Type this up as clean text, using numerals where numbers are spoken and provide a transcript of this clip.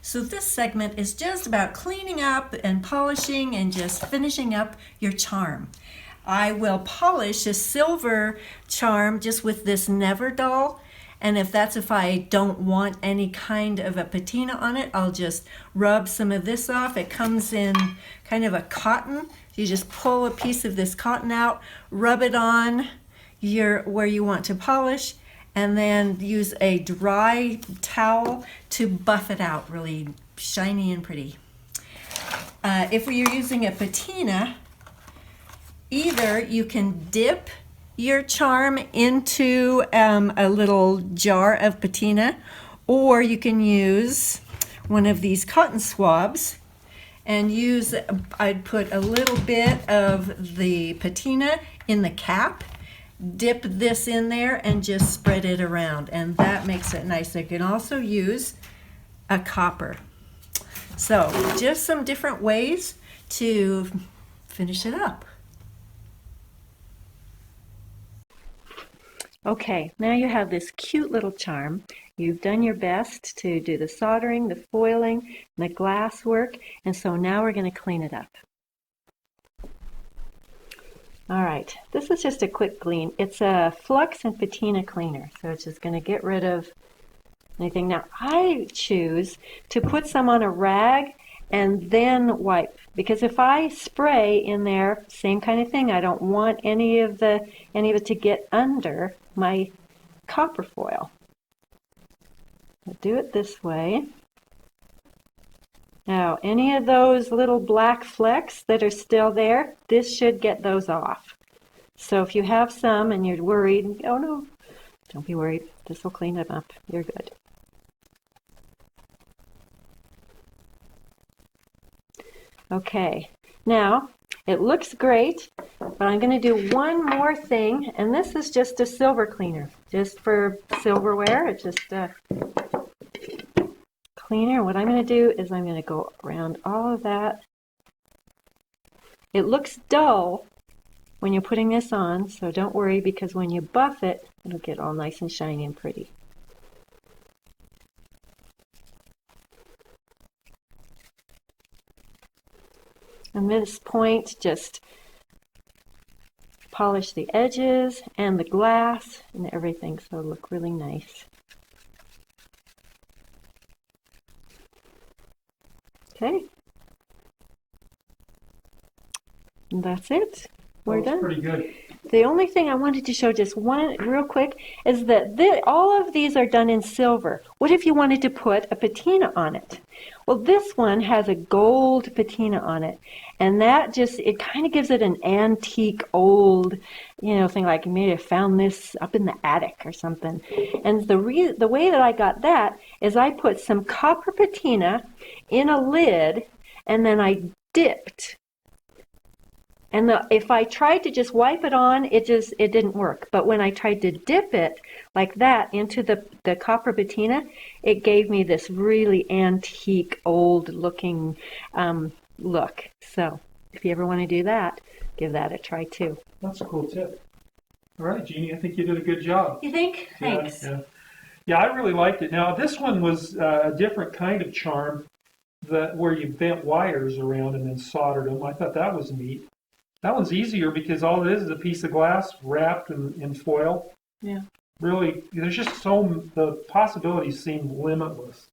So this segment is just about cleaning up and polishing and just finishing up your charm. I will polish a silver charm just with this Never doll. And if I don't want any kind of a patina on it, I'll just rub some of this off. It comes in kind of a cotton. You just pull a piece of this cotton out, rub it on where you want to polish, and then use a dry towel to buff it out really shiny and pretty. If you're using a patina, either you can dip your charm into a little jar of patina, or you can use one of these cotton swabs and I'd put a little bit of the patina in the cap, dip this in there and just spread it around, and that makes it nice. You can also use a copper. So just some different ways to finish it up. Okay, now you have this cute little charm. You've done your best to do the soldering, the foiling, the glass work, and so now we're going to clean it up. All right, this is just a quick clean. It's a flux and patina cleaner, so it's just going to get rid of anything. Now, I choose to put some on a rag and then wipe, because if I spray in there, same kind of thing. I don't want any of it to get under my copper foil. I'll do it this way. Now, any of those little black flecks that are still there, this should get those off. So if you have some and you're worried, oh no, don't be worried. This will clean them up. You're good. Okay, now it looks great, but I'm going to do one more thing, and this is just a silver cleaner, just for silverware. It's just a cleaner. What I'm going to do is I'm going to go around all of that. It looks dull when you're putting this on, so don't worry, because when you buff it, it'll get all nice and shiny and pretty. At this point, just polish the edges and the glass and everything so it'll look really nice. Okay. And that's it. We're done. Pretty good. The only thing I wanted to show just one real quick is that all of these are done in silver. What if you wanted to put a patina on it? Well, this one has a gold patina on it, and that it kind of gives it an antique old, thing, like maybe I found this up in the attic or something. And the way that I got that is I put some copper patina in a lid, and then I dipped. And if I tried to just wipe it on, it didn't work. But when I tried to dip it like that into the copper patina, it gave me this really antique, old-looking look. So if you ever want to do that, give that a try too. That's a cool tip. All right, Jeannie, I think you did a good job. You think? Thanks. Yeah, I really liked it. Now, this one was a different kind of charm where you bent wires around and then soldered them. I thought that was neat. That one's easier because all it is a piece of glass wrapped in foil. Yeah. Really, there's just the possibilities seem limitless.